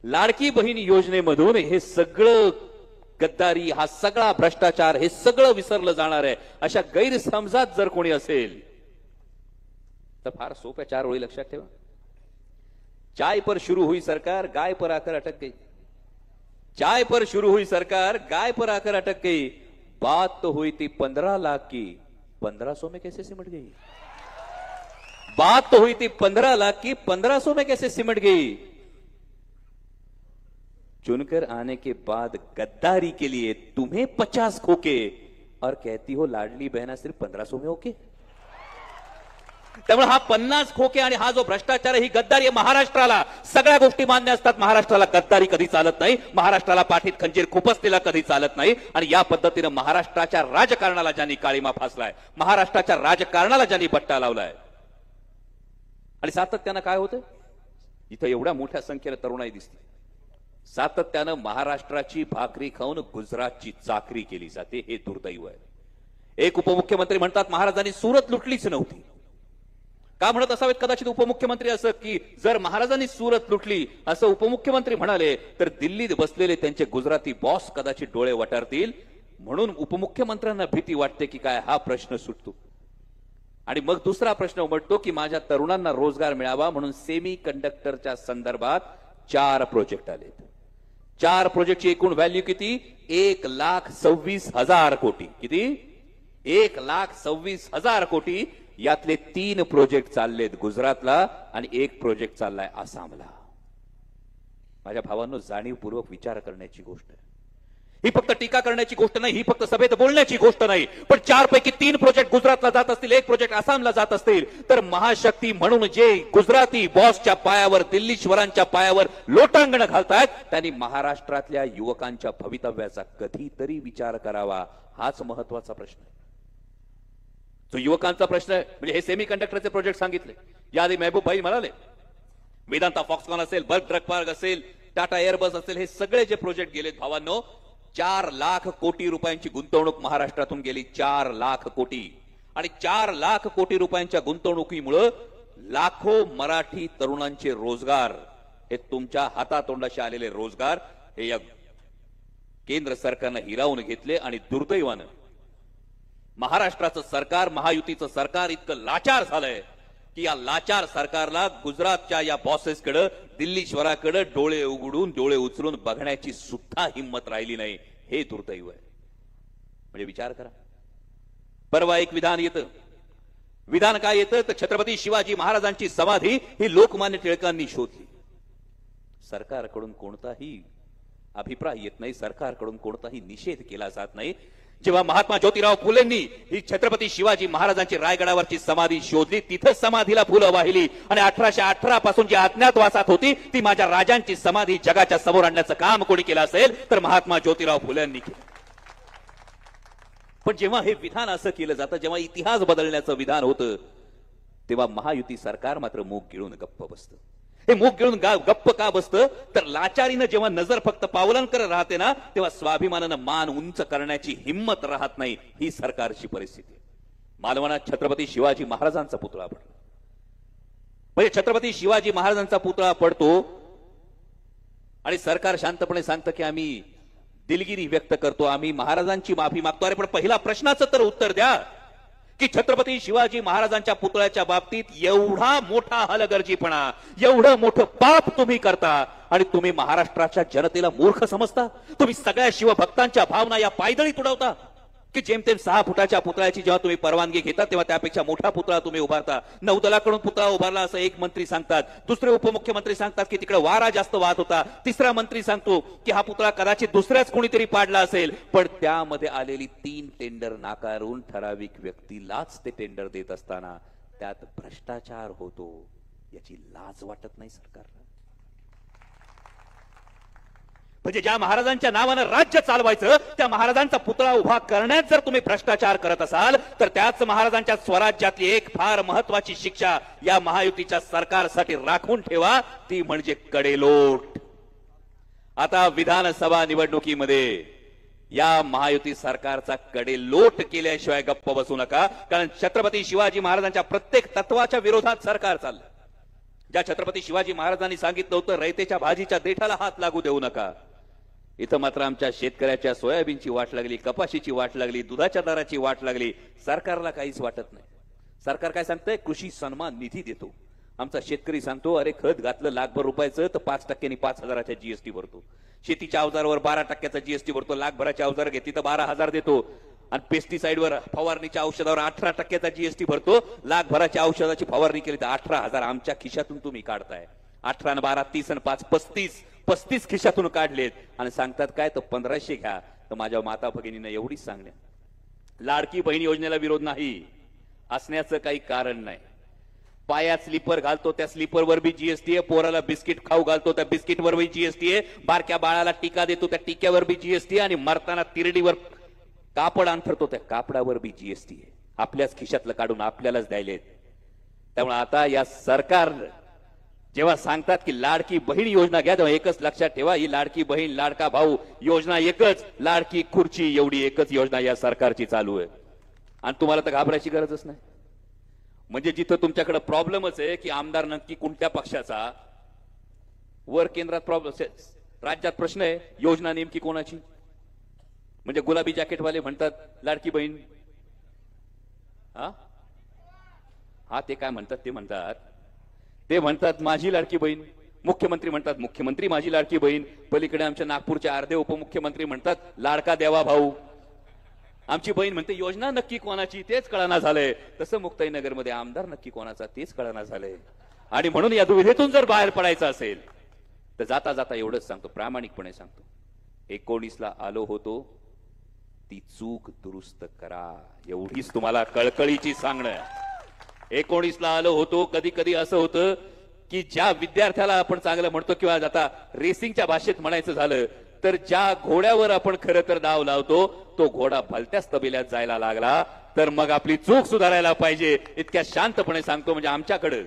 लाडकी बहीण योजनेमधून हे सगळं गद्दारी, हा सगळा भ्रष्टाचार, हे सगळं विसरलं जाणार आहे अशा गैरसमजात जर कोणी असेल तर फार सोप्या 4 ओळी लक्षात ठेवा. चाय पर शुरू हुई सरकार, गाय पर आकर अटक गई. चाय पर शुरू हुई सरकार, गाय पर आकर अटक गई. बात तो हुई थी 15 लाख की, 1500 में कैसे सिमट गई. बात तो हुई थी 15 लाख की, 1500 में कैसे सिमट गई. चुनकर आने के बाद गद्दारी के लिए तुम्हें 50 खोके और कहती हो लाडली बहना सिर्फ 1500 में ओके. त्यामुळे हा 50 खोके आणि हा जो भ्रष्टाचार, ही गद्दारी महाराष्ट्राला सगळ्या गोष्टी मान्य असतात. महाराष्ट्राला गद्दारी कधी चालत नाही, महाराष्ट्राला पाठीत खंजीर खुपसलेला कधी चालत नाही. आणि या पद्धतीने महाराष्ट्राच्या राजकारणाला ज्यांनी काळीमा फासलाय, महाराष्ट्राच्या राजकारणाला ज्यांनी बट्टा लावलाय. आणि सातत्यानं काय होतं, इथं एवढ्या मोठ्या संख्येने तरुणाई दिसते. सातत्यानं महाराष्ट्राची भाकरी खाऊन गुजरातची चाकरी केली जाते. हे दुर्दैव आहे. एक उपमुख्यमंत्री म्हणतात महाराजांनी सुरत लुटलीच नव्हती. का म्हणत असावेत कदाचित उपमुख्यमंत्री असं, की जर महाराजांनी सुरत लुटली असं उपमुख्यमंत्री म्हणाले तर दिल्लीत बसलेले त्यांचे गुजराती बॉस कदाचित डोळे वटारतील. म्हणून उपमुख्यमंत्र्यांना भीती वाटते की काय हा प्रश्न सुटतो. आणि मग दुसरा प्रश्न उमटतो की माझ्या तरुणांना रोजगार मिळावा म्हणून सेमी कंडक्टरच्या संदर्भात 4 प्रोजेक्ट आले. 4 प्रोजेक्टची एकूण व्हॅल्यू किती, 1,26,000 कोटी. किती, 1,26,000 कोटी. यातले 3 प्रोजेक्ट चाललेत गुजरातला आणि 1 प्रोजेक्ट चाललाय आसामला. माझ्या भावांनो, जाणीवपूर्वक विचार करण्याची गोष्ट आहे ही. फक्त टीका करण्याची गोष्ट नाही, ही फक्त सभेत बोलण्याची गोष्ट नाही. पण 4 पैकी 3 प्रोजेक्ट गुजरातला जात असतील, 1 प्रोजेक्ट आसामला जात असतील, तर महाशक्ती म्हणून जे गुजराती बॉसच्या पायावर, दिल्लीश्वरांच्या पायावर लोटांगण घालतायत, त्यांनी महाराष्ट्रातल्या युवकांच्या भवितव्याचा कधीतरी विचार करावा. हाच महत्वाचा प्रश्न आहे. तो युवकांचा प्रश्न आहे. म्हणजे हे सेमी कंडक्टरचे प्रोजेक्ट सांगितले, याआधी महबूब भाई म्हणाले, वेदांता फॉक्सकॉन असेल, बल्क ड्रग पार्क असेल, टाटा एअरबस असेल, हे सगळे जे प्रोजेक्ट गेलेत भावांनो, 4 लाख कोटी रुपयांची गुंतवणूक महाराष्ट्रातून गेली. 4 लाख कोटी. आणि 4 लाख कोटी रुपयांच्या गुंतवणुकीमुळे लाखो मराठी तरुणांचे रोजगार, हे तुमच्या हातातोंडाशी आलेले रोजगार, हे या केंद्र सरकारनं हिरावून घेतले. आणि दुर्दैवानं महाराष्ट्राचं सरकार, महायुतीचं सरकार इतकं लाचार झालंय की या लाचार सरकारला गुजरातच्या या बॉसेसकडे, दिल्लीश्वराकडे डोळे उघडून, डोळे उचलून बघण्याची सुद्धा हिंमत राहिली नाही. हे दुर्दैव आहे. म्हणजे विचार करा. परवा एक विधान येतं. विधान काय येतं तर छत्रपती शिवाजी महाराजांची समाधी ही लोकमान्य टिळकांनी शोधली. सरकारकडून कोणताही अभिप्राय येत नाही, सरकारकडून कोणताही निषेध केला जात नाही. जेव्हा महात्मा ज्योतिराव फुलेंनी ही छत्रपती शिवाजी महाराजांची रायगडावरची समाधी शोधली, तिथं समाधीला फुलं वाहिली आणि 1818 पासून जी अज्ञातवासात होती ती माझ्या राजांची समाधी जगाच्या समोर आणण्याचं काम कोणी केलं असेल तर महात्मा ज्योतिराव फुलेंनी केलं. पण जेव्हा हे विधान असं केलं जातं, जेव्हा इतिहास बदलण्याचं विधान होतं, तेव्हा महायुती सरकार मात्र मूग गिळून गप्प बसतं. हे मूग गिळून गप्प का बसतं तर लाचारीनं जेव्हा नजर फक्त पावलांकडे राहते ना, तेव्हा स्वाभिमानानं मान उंच करण्याची हिंमत राहत नाही. ही सरकारची परिस्थिती. मालवणात छत्रपती शिवाजी महाराजांचा पुतळा पडला. म्हणजे छत्रपती शिवाजी महाराजांचा पुतळा पडतो आणि सरकार शांतपणे सांगतं की आम्ही दिलगिरी व्यक्त करतो, आम्ही महाराजांची माफी मागतो. अरे पण पहिला प्रश्नाचं तर उत्तर द्या की छत्रपती शिवाजी महाराजांच्या पुतळ्याच्या बाबतीत एवढा मोठा हलगर्जीपणा, एवढं मोठं पाप तुम्ही करता आणि तुम्ही महाराष्ट्राच्या जनतेला मूर्ख समजता. तुम्ही सगळ्या शिवभक्तांच्या भावना या पायदळी तुडवता की जेमतेम 6 फुटाच्या पुतळ्याची जेव्हा तुम्ही परवानगी घेता तेव्हा त्यापेक्षा मोठा पुतळा तुम्ही उभारता. नौदलाकडून पुतळा उभारला असं एक मंत्री सांगतात, दुसरे उपमुख्यमंत्री सांगतात की तिकडे वारा जास्त वाहत होता, तिसरा मंत्री सांगतो की हा पुतळा कदाचित दुसऱ्याच कोणीतरी पाडला असेल. पण त्यामध्ये आलेली 3 टेंडर नाकारून ठराविक व्यक्तीलाच ते टेंडर देत असताना त्यात भ्रष्टाचार होतो, याची लाज वाटत नाही सरकारला. म्हणजे ज्या महाराजांच्या नावानं राज्य चालवायचं त्या महाराजांचा पुतळा उभा करण्यात जर तुम्ही भ्रष्टाचार करत असाल तर त्याच महाराजांच्या स्वराज्यातली एक फार महत्वाची शिक्षा या महायुतीच्या सरकारसाठी राखून ठेवा, ती म्हणजे कडेलोट. आता विधानसभा निवडणुकीमध्ये या महायुती सरकारचा कडेलोट केल्याशिवाय गप्प बसू नका. कारण छत्रपती शिवाजी महाराजांच्या प्रत्येक तत्वाच्या विरोधात सरकार चाललंय. ज्या छत्रपती शिवाजी महाराजांनी सांगितलं होतं रयतेच्या भाजीच्या देठाला हात लागू देऊ नका, इथं मात्र आमच्या शेतकऱ्याच्या सोयाबीनची वाट लागली, कपाशीची वाट लागली, दुधाच्या दराची वाट लागली. सरकारला काहीच वाटत नाही. सरकार काय सांगतंय? कृषी सन्मान निधी देतो. आमचा शेतकरी सांगतो अरे खत घातलं लाखभर रुपयाचं तर 5% 5,000च्या जीएसटी भरतो. शेतीच्या अवजारावर 12% जीएसटी भरतो. लाखभराची अवजार घेतली तर 12,000 देतो. आणि पेस्टिसाइडवर फवारणीच्या औषधावर 18% जीएसटी भरतो. लाखभराच्या औषधाची फवारणी केली तर 18,000 आमच्या खिशातून तुम्ही काढताय. 18 आणि 12 30 आणि 5 35 खिशातून काढलेत आणि सांगतात काय तर 1500 घ्या. तर माझ्या माता भगिनींना एवढीच सांगणे, लाडकी बहीण योजनेला विरोध नाही असण्याचं काही कारण नाही. पायात स्लीपर घालतो त्या स्लीपरवर बी जीएसटी आहे. पोराला बिस्किट खाऊ घालतो त्या बिस्किटवर बी जीएसटी आहे. बारक्या बाळाला टीका देतो त्या टीक्यावर बी जीएसटी आहे. आणि मरताना तिरडीवर कापड अंथरतो त्या कापडावर बी जीएसटी आहे. आपल्याच खिशातलं काढून आपल्यालाच द्यायलेत. त्यामुळे आता या सरकार जेव्हा सांगतात की लाडकी बहीण योजना घ्या, तेव्हा एकच लक्षात ठेवा, ही लाडकी बहीण लाडका भाऊ योजना एकच, लाडकी खुर्ची एवढी एकच योजना या सरकारची चालू आहे. आणि तुम्हाला तर घाबरायची गरजच नाही. म्हणजे जिथं तुमच्याकडे प्रॉब्लेमच आहे की आमदार नक्की कोणत्या पक्षाचा, वर केंद्रात प्रॉब्लेम, राज्यात प्रश्न आहे योजना नेमकी कोणाची. म्हणजे गुलाबी जॅकेटवाले म्हणतात लाडकी बहीण, हा ते काय म्हणतात, ते म्हणतात माझी लाडकी बहीण. मुख्यमंत्री म्हणतात मुख्यमंत्री माझी लाडकी बहीण. पलीकडे आमच्या नागपूरचे अर्धे उपमुख्यमंत्री म्हणतात लाडका देवा भाऊ. आमची बहीण म्हणते योजना नक्की कोणाची तेच कळना झालंय. तसं मुक्ताईनगरमध्ये आमदार नक्की कोणाचा तेच कळना झालंय. आणि म्हणून या दुविधेतून जर बाहेर पडायचं असेल तर जाता जाता एवढंच सांगतो, प्रामाणिकपणे सांगतो, 19ला आलो होतो ती चूक दुरुस्त करा. एवढीच तुम्हाला कळकळीची सांगणं. 19ला आलो होतो. कधी कधी असं होतं की ज्या विद्यार्थ्याला आपण चांगलं म्हणतो किंवा आता रेसिंगच्या भाषेत म्हणायचं झालं तर ज्या घोड्यावर आपण खरं तर डाव लावतो तो घोडा भलत्याच तबेल्यात जायला लागला तर मग आपली चूक सुधारायला पाहिजे. इतक्या शांतपणे सांगतो म्हणजे आमच्याकडे